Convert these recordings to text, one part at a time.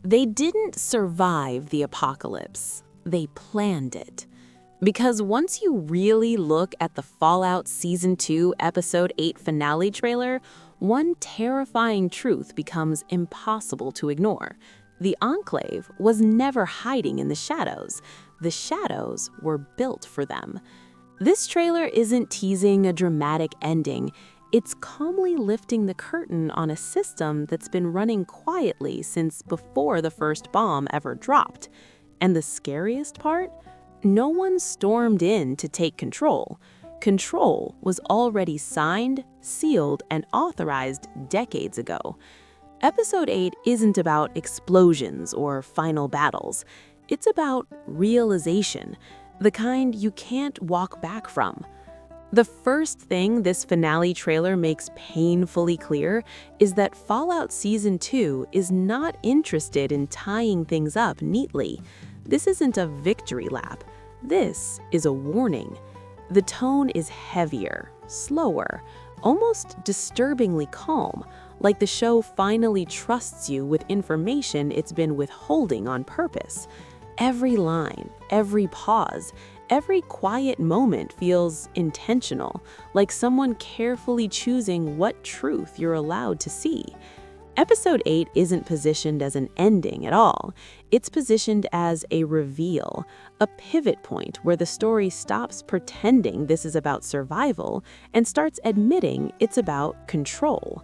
They didn't survive the apocalypse, they planned it. Because once you really look at the Fallout Season 2 Episode 8 finale trailer, one terrifying truth becomes impossible to ignore. The Enclave was never hiding in the shadows. The shadows were built for them. This trailer isn't teasing a dramatic ending. It's calmly lifting the curtain on a system that's been running quietly since before the first bomb ever dropped. And the scariest part? No one stormed in to take control. Control was already signed, sealed, and authorized decades ago. Episode 8 isn't about explosions or final battles. It's about realization, the kind you can't walk back from. The first thing this finale trailer makes painfully clear is that Fallout Season 2 is not interested in tying things up neatly. This isn't a victory lap. This is a warning. The tone is heavier, slower, almost disturbingly calm, like the show finally trusts you with information it's been withholding on purpose. Every line, every pause, every quiet moment feels intentional, like someone carefully choosing what truth you're allowed to see. Episode 8 isn't positioned as an ending at all. It's positioned as a reveal, a pivot point where the story stops pretending this is about survival and starts admitting it's about control.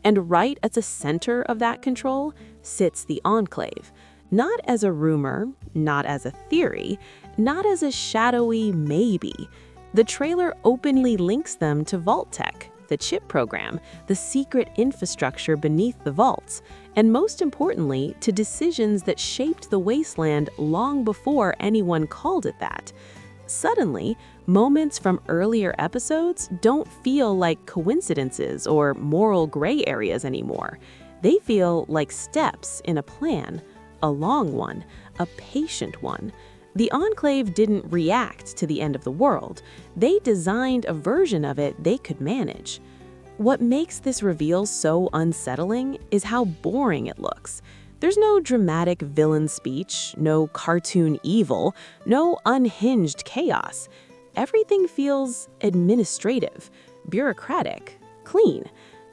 And right at the center of that control sits the Enclave. Not as a rumor, not as a theory, not as a shadowy maybe. The trailer openly links them to Vault Tech, the chip program, the secret infrastructure beneath the vaults, and most importantly, to decisions that shaped the Wasteland long before anyone called it that. Suddenly, moments from earlier episodes don't feel like coincidences or moral gray areas anymore. They feel like steps in a plan. A long one, a patient one. The Enclave didn't react to the end of the world. They designed a version of it they could manage. What makes this reveal so unsettling is how boring it looks. There's no dramatic villain speech, no cartoon evil, no unhinged chaos. Everything feels administrative, bureaucratic, clean.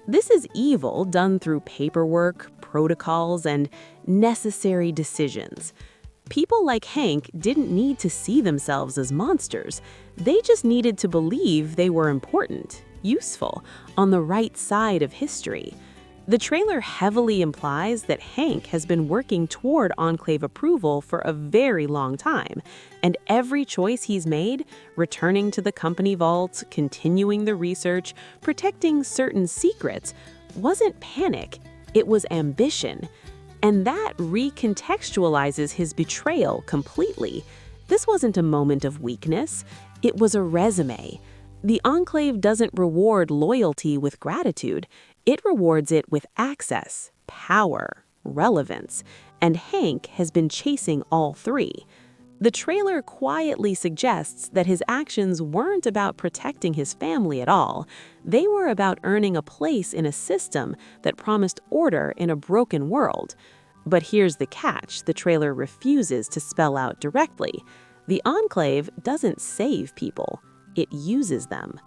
This is evil done through paperwork, protocols, and necessary decisions. People like Hank didn't need to see themselves as monsters. They just needed to believe they were important, useful, on the right side of history. The trailer heavily implies that Hank has been working toward Enclave approval for a very long time, and every choice he's made, returning to the company vault, continuing the research, protecting certain secrets, wasn't panic, it was ambition. And that recontextualizes his betrayal completely. This wasn't a moment of weakness, it was a resume. The Enclave doesn't reward loyalty with gratitude, it rewards it with access, power, relevance, and Hank has been chasing all three. The trailer quietly suggests that his actions weren't about protecting his family at all. They were about earning a place in a system that promised order in a broken world. But here's the catch the trailer refuses to spell out directly. The Enclave doesn't save people, it uses them.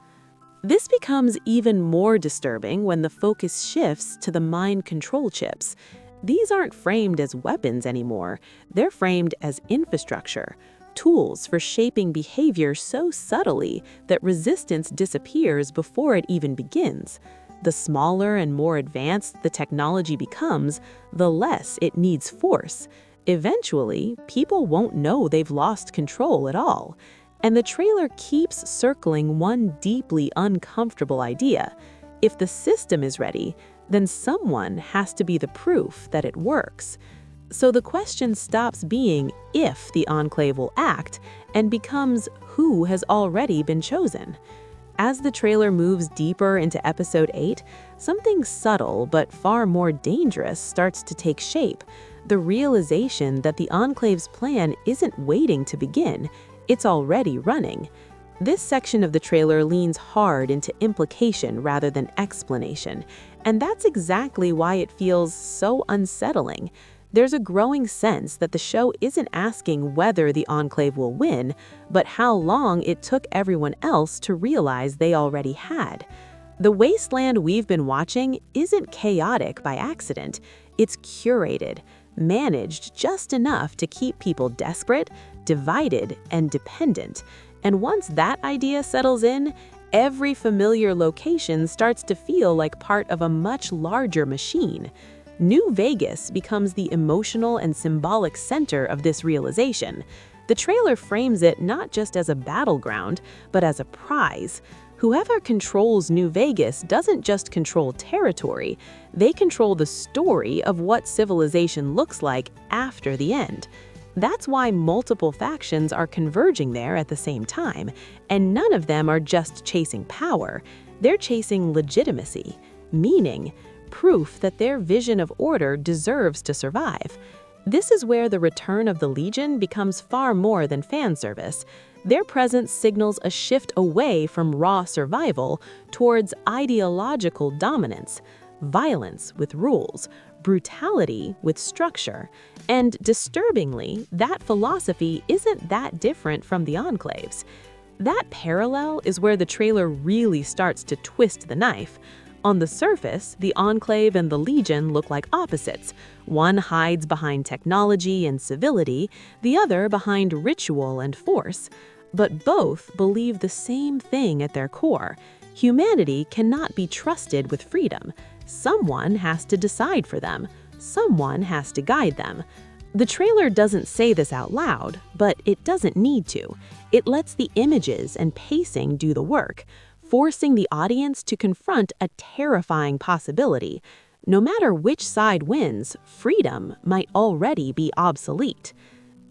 This becomes even more disturbing when the focus shifts to the mind control chips. These aren't framed as weapons anymore. They're framed as infrastructure, tools for shaping behavior so subtly that resistance disappears before it even begins. The smaller and more advanced the technology becomes, the less it needs force. Eventually, people won't know they've lost control at all. And the trailer keeps circling one deeply uncomfortable idea. If the system is ready, then someone has to be the proof that it works. So the question stops being if the Enclave will act and becomes who has already been chosen. As the trailer moves deeper into Episode 8, something subtle but far more dangerous starts to take shape. The realization that the Enclave's plan isn't waiting to begin, it's already running. This section of the trailer leans hard into implication rather than explanation, and that's exactly why it feels so unsettling. There's a growing sense that the show isn't asking whether the Enclave will win, but how long it took everyone else to realize they already had. The Wasteland we've been watching isn't chaotic by accident. It's curated, managed just enough to keep people desperate, divided, and dependent. And once that idea settles in, every familiar location starts to feel like part of a much larger machine. New Vegas becomes the emotional and symbolic center of this realization. The trailer frames it not just as a battleground, but as a prize. Whoever controls New Vegas doesn't just control territory, they control the story of what civilization looks like after the end. That's why multiple factions are converging there at the same time, and none of them are just chasing power. They're chasing legitimacy, meaning, proof that their vision of order deserves to survive. This is where the return of the Legion becomes far more than fan service. Their presence signals a shift away from raw survival towards ideological dominance, violence with rules, brutality with structure. And disturbingly, that philosophy isn't that different from the Enclaves. That parallel is where the trailer really starts to twist the knife. On the surface, the Enclave and the Legion look like opposites. One hides behind technology and civility, the other behind ritual and force. But both believe the same thing at their core. Humanity cannot be trusted with freedom. Someone has to decide for them. Someone has to guide them. The trailer doesn't say this out loud, but it doesn't need to. It lets the images and pacing do the work, forcing the audience to confront a terrifying possibility. No matter which side wins, freedom might already be obsolete.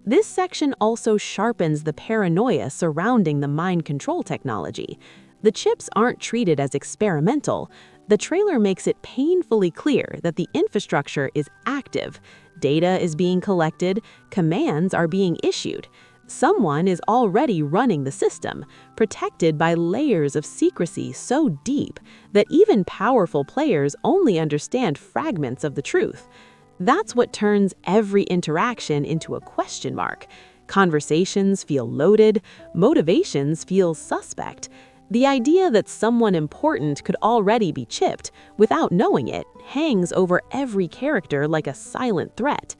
This section also sharpens the paranoia surrounding the mind control technology. The chips aren't treated as experimental. The trailer makes it painfully clear that the infrastructure is active. Data is being collected, commands are being issued. Someone is already running the system, protected by layers of secrecy so deep that even powerful players only understand fragments of the truth. That's what turns every interaction into a question mark. Conversations feel loaded, motivations feel suspect. The idea that someone important could already be chipped without knowing it hangs over every character like a silent threat.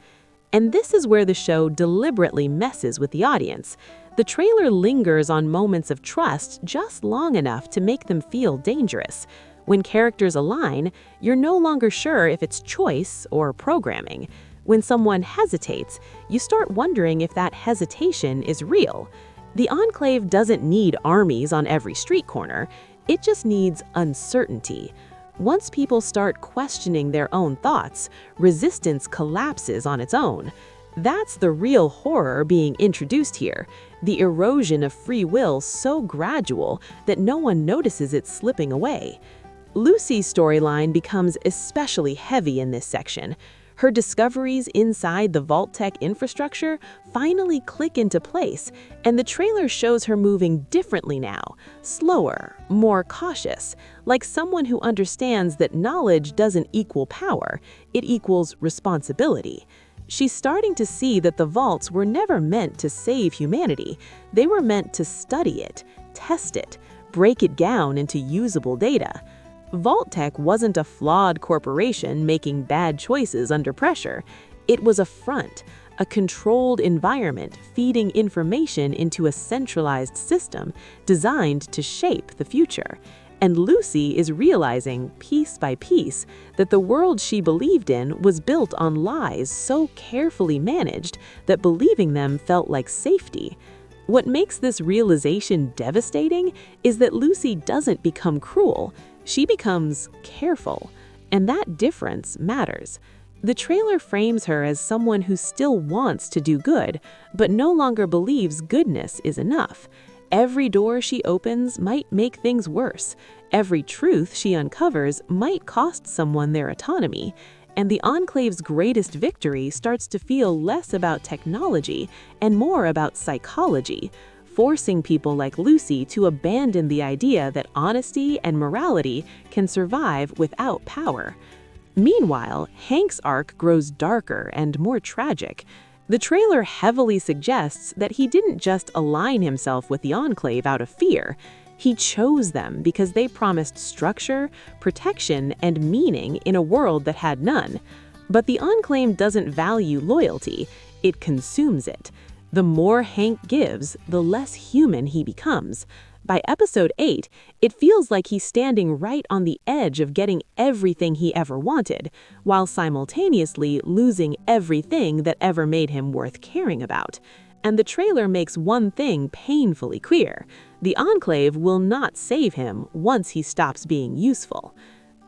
And this is where the show deliberately messes with the audience. The trailer lingers on moments of trust just long enough to make them feel dangerous. When characters align, you're no longer sure if it's choice or programming. When someone hesitates, you start wondering if that hesitation is real. The Enclave doesn't need armies on every street corner. It just needs uncertainty. Once people start questioning their own thoughts, resistance collapses on its own. That's the real horror being introduced here, the erosion of free will so gradual that no one notices it slipping away. Lucy's storyline becomes especially heavy in this section. Her discoveries inside the Vault-Tec infrastructure finally click into place, and the trailer shows her moving differently now, slower, more cautious, like someone who understands that knowledge doesn't equal power, it equals responsibility. She's starting to see that the vaults were never meant to save humanity. They were meant to study it, test it, break it down into usable data. Vault-Tec wasn't a flawed corporation making bad choices under pressure. It was a front, a controlled environment feeding information into a centralized system designed to shape the future. And Lucy is realizing, piece by piece, that the world she believed in was built on lies so carefully managed that believing them felt like safety. What makes this realization devastating is that Lucy doesn't become cruel. She becomes careful, and that difference matters. The trailer frames her as someone who still wants to do good, but no longer believes goodness is enough. Every door she opens might make things worse. Every truth she uncovers might cost someone their autonomy. And the Enclave's greatest victory starts to feel less about technology and more about psychology, forcing people like Lucy to abandon the idea that honesty and morality can survive without power. Meanwhile, Hank's arc grows darker and more tragic. The trailer heavily suggests that he didn't just align himself with the Enclave out of fear. He chose them because they promised structure, protection, and meaning in a world that had none. But the Enclave doesn't value loyalty, it consumes it. The more Hank gives, the less human he becomes. By episode 8, it feels like he's standing right on the edge of getting everything he ever wanted, while simultaneously losing everything that ever made him worth caring about. And the trailer makes one thing painfully clear: the Enclave will not save him once he stops being useful.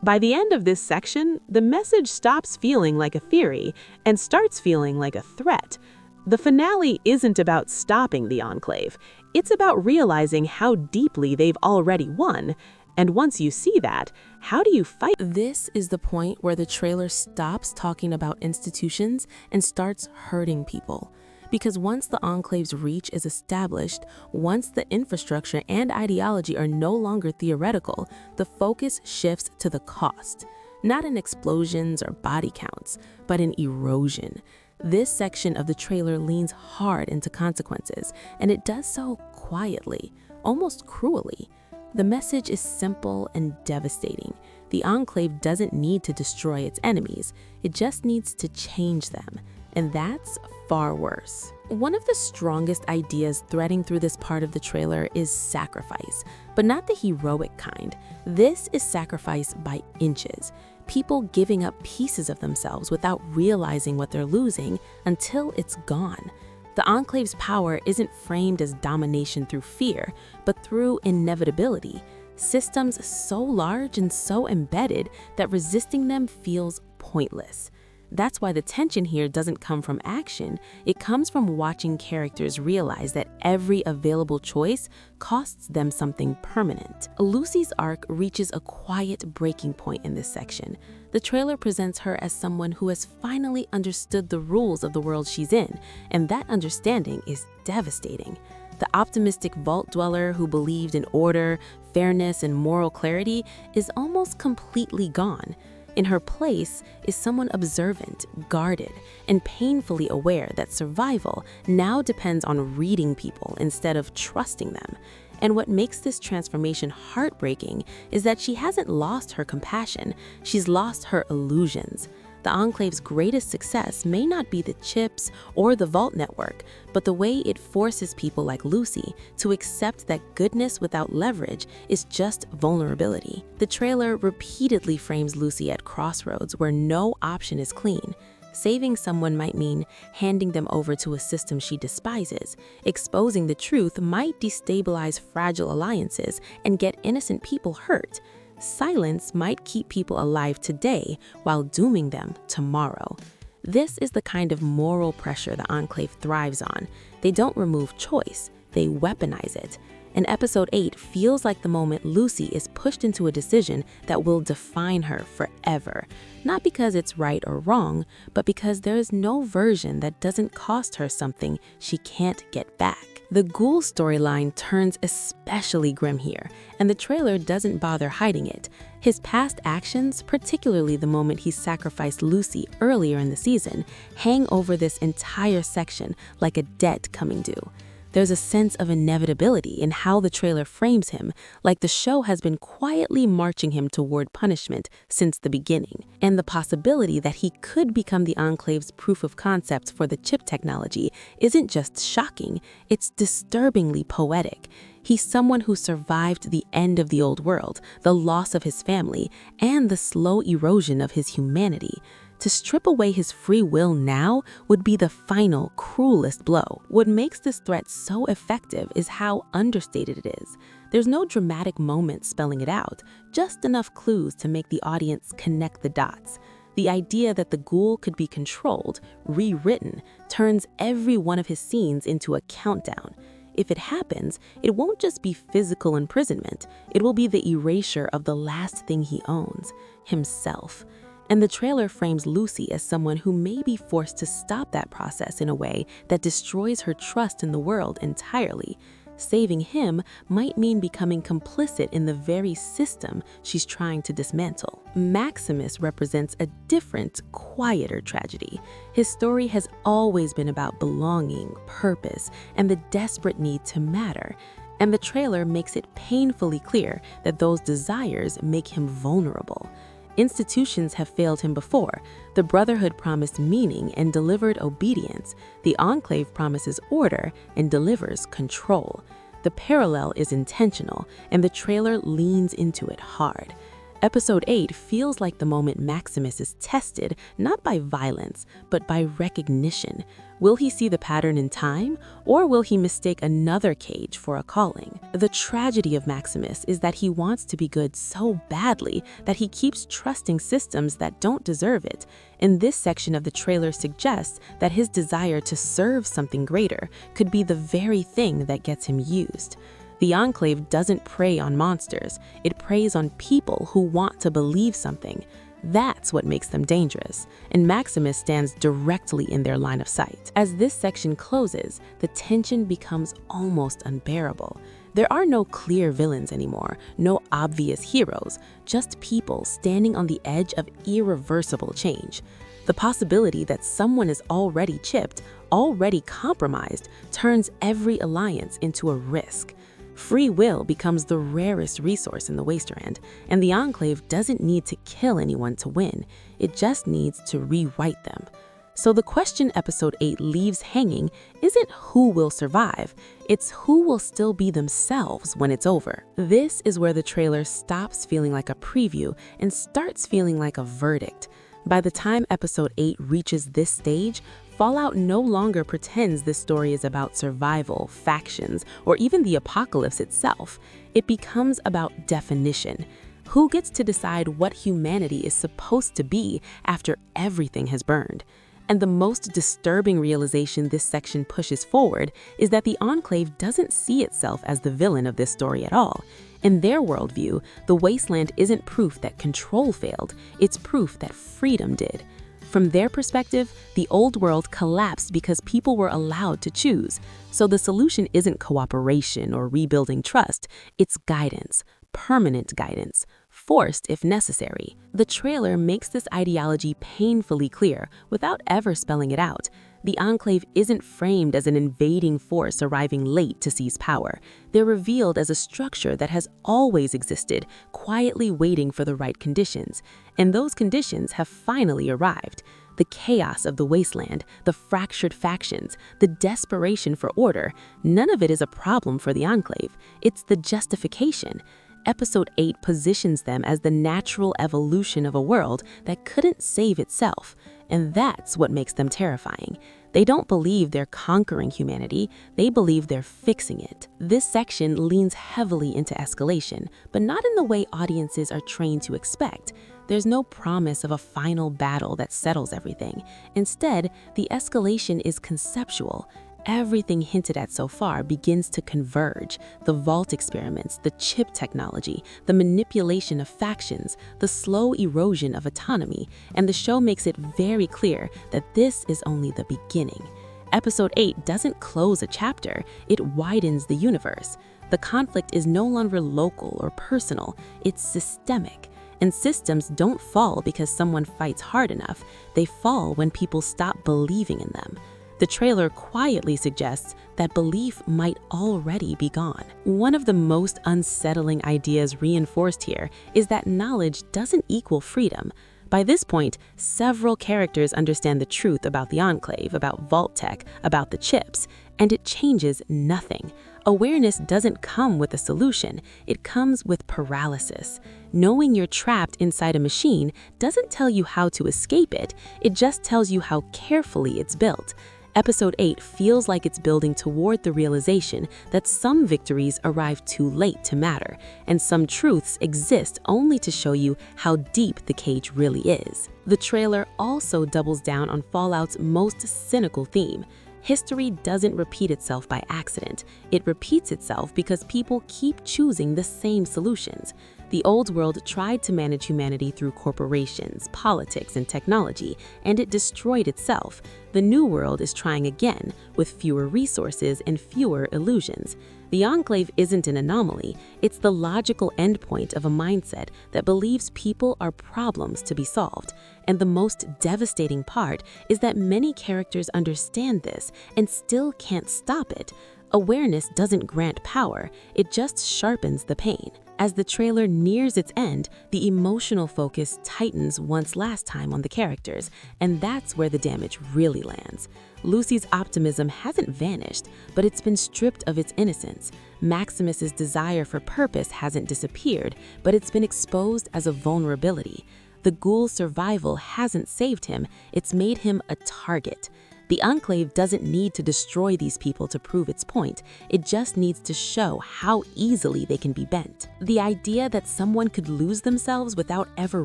By the end of this section, the message stops feeling like a theory and starts feeling like a threat. The finale isn't about stopping the Enclave. It's about realizing how deeply they've already won. And once you see that, how do you fight? This is the point where the trailer stops talking about institutions and starts hurting people. Because once the Enclave's reach is established, once the infrastructure and ideology are no longer theoretical, the focus shifts to the cost. Not in explosions or body counts, but in erosion. This section of the trailer leans hard into consequences, and it does so quietly, almost cruelly. The message is simple and devastating. The Enclave doesn't need to destroy its enemies, it just needs to change them. And that's far worse. One of the strongest ideas threading through this part of the trailer is sacrifice, but not the heroic kind. This is sacrifice by inches. People giving up pieces of themselves without realizing what they're losing until it's gone. The Enclave's power isn't framed as domination through fear, but through inevitability. Systems so large and so embedded that resisting them feels pointless. That's why the tension here doesn't come from action, it comes from watching characters realize that every available choice costs them something permanent. Lucy's arc reaches a quiet breaking point in this section. The trailer presents her as someone who has finally understood the rules of the world she's in, and that understanding is devastating. The optimistic vault dweller who believed in order, fairness, and moral clarity is almost completely gone. In her place is someone observant, guarded, and painfully aware that survival now depends on reading people instead of trusting them. And what makes this transformation heartbreaking is that she hasn't lost her compassion, she's lost her illusions. The Enclave's greatest success may not be the chips or the vault network, but the way it forces people like Lucy to accept that goodness without leverage is just vulnerability. The trailer repeatedly frames Lucy at crossroads where no option is clean. Saving someone might mean handing them over to a system she despises. Exposing the truth might destabilize fragile alliances and get innocent people hurt. Silence might keep people alive today while dooming them tomorrow. This is the kind of moral pressure the Enclave thrives on. They don't remove choice, they weaponize it. And episode 8 feels like the moment Lucy is pushed into a decision that will define her forever. Not because it's right or wrong, but because there is no version that doesn't cost her something she can't get back. The Ghoul storyline turns especially grim here, and the trailer doesn't bother hiding it. His past actions, particularly the moment he sacrificed Lucy earlier in the season, hang over this entire section like a debt coming due. There's a sense of inevitability in how the trailer frames him, like the show has been quietly marching him toward punishment since the beginning. And the possibility that he could become the Enclave's proof of concept for the chip technology isn't just shocking, it's disturbingly poetic. He's someone who survived the end of the old world, the loss of his family, and the slow erosion of his humanity. To strip away his free will now would be the final, cruelest blow. What makes this threat so effective is how understated it is. There's no dramatic moment spelling it out, just enough clues to make the audience connect the dots. The idea that the Ghoul could be controlled, rewritten, turns every one of his scenes into a countdown. If it happens, it won't just be physical imprisonment, it will be the erasure of the last thing he owns, himself. And the trailer frames Lucy as someone who may be forced to stop that process in a way that destroys her trust in the world entirely. Saving him might mean becoming complicit in the very system she's trying to dismantle. Maximus represents a different, quieter tragedy. His story has always been about belonging, purpose, and the desperate need to matter. And the trailer makes it painfully clear that those desires make him vulnerable. Institutions have failed him before. The Brotherhood promised meaning and delivered obedience. The Enclave promises order and delivers control. The parallel is intentional, and the trailer leans into it hard. Episode 8 feels like the moment Maximus is tested, not by violence, but by recognition. Will he see the pattern in time, or will he mistake another cage for a calling? The tragedy of Maximus is that he wants to be good so badly that he keeps trusting systems that don't deserve it. And this section of the trailer suggests that his desire to serve something greater could be the very thing that gets him used. The Enclave doesn't prey on monsters, it preys on people who want to believe something. That's what makes them dangerous, and Maximus stands directly in their line of sight. As this section closes, the tension becomes almost unbearable. There are no clear villains anymore, no obvious heroes, just people standing on the edge of irreversible change. The possibility that someone is already chipped, already compromised, turns every alliance into a risk. Free will becomes the rarest resource in the Wasteland, and the Enclave doesn't need to kill anyone to win. It just needs to rewrite them. So the question Episode 8 leaves hanging isn't who will survive, it's who will still be themselves when it's over. This is where the trailer stops feeling like a preview and starts feeling like a verdict. By the time Episode 8 reaches this stage, Fallout no longer pretends this story is about survival, factions, or even the apocalypse itself. It becomes about definition. Who gets to decide what humanity is supposed to be after everything has burned? And the most disturbing realization this section pushes forward is that the Enclave doesn't see itself as the villain of this story at all. In their worldview, the Wasteland isn't proof that control failed, it's proof that freedom did. From their perspective, the old world collapsed because people were allowed to choose. So the solution isn't cooperation or rebuilding trust, it's guidance, permanent guidance, forced if necessary. The trailer makes this ideology painfully clear without ever spelling it out. The Enclave isn't framed as an invading force arriving late to seize power. They're revealed as a structure that has always existed, quietly waiting for the right conditions. And those conditions have finally arrived. The chaos of the Wasteland, the fractured factions, the desperation for order, none of it is a problem for the Enclave. It's the justification. Episode 8 positions them as the natural evolution of a world that couldn't save itself, and that's what makes them terrifying. They don't believe they're conquering humanity, they believe they're fixing it. This section leans heavily into escalation, but not in the way audiences are trained to expect. There's no promise of a final battle that settles everything. Instead, the escalation is conceptual. Everything hinted at so far begins to converge. The vault experiments, the chip technology, the manipulation of factions, the slow erosion of autonomy, and the show makes it very clear that this is only the beginning. Episode 8 doesn't close a chapter, it widens the universe. The conflict is no longer local or personal, it's systemic. And systems don't fall because someone fights hard enough, they fall when people stop believing in them. The trailer quietly suggests that belief might already be gone. One of the most unsettling ideas reinforced here is that knowledge doesn't equal freedom. By this point, several characters understand the truth about the Enclave, about Vault Tech, about the chips, and it changes nothing. Awareness doesn't come with a solution, it comes with paralysis. Knowing you're trapped inside a machine doesn't tell you how to escape it, it just tells you how carefully it's built. Episode 8 feels like it's building toward the realization that some victories arrive too late to matter, and some truths exist only to show you how deep the cage really is. The trailer also doubles down on Fallout's most cynical theme. History doesn't repeat itself by accident. It repeats itself because people keep choosing the same solutions. The old world tried to manage humanity through corporations, politics, and technology, and it destroyed itself. The new world is trying again, with fewer resources and fewer illusions. The Enclave isn't an anomaly, it's the logical endpoint of a mindset that believes people are problems to be solved. And the most devastating part is that many characters understand this and still can't stop it. Awareness doesn't grant power, it just sharpens the pain. As the trailer nears its end, the emotional focus tightens once last time on the characters, and that's where the damage really lands. Lucy's optimism hasn't vanished, but it's been stripped of its innocence. Maximus's desire for purpose hasn't disappeared, but it's been exposed as a vulnerability. The ghoul's survival hasn't saved him, it's made him a target. The Enclave doesn't need to destroy these people to prove its point, it just needs to show how easily they can be bent. The idea that someone could lose themselves without ever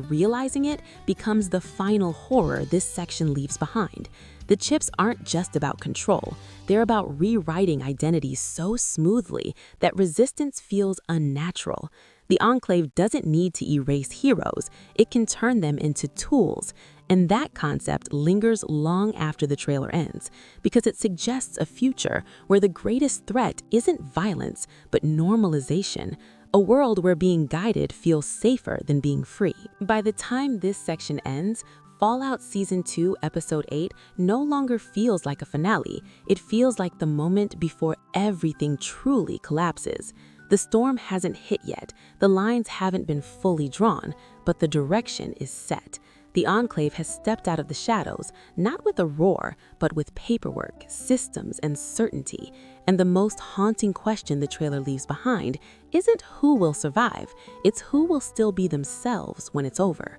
realizing it becomes the final horror this section leaves behind. The chips aren't just about control, they're about rewriting identities so smoothly that resistance feels unnatural. The Enclave doesn't need to erase heroes, it can turn them into tools. And that concept lingers long after the trailer ends, because it suggests a future where the greatest threat isn't violence, but normalization. A world where being guided feels safer than being free. By the time this section ends, Fallout Season 2, Episode 8 no longer feels like a finale. It feels like the moment before everything truly collapses. The storm hasn't hit yet, the lines haven't been fully drawn, but the direction is set. The Enclave has stepped out of the shadows, not with a roar, but with paperwork, systems, and certainty. And the most haunting question the trailer leaves behind isn't who will survive, it's who will still be themselves when it's over.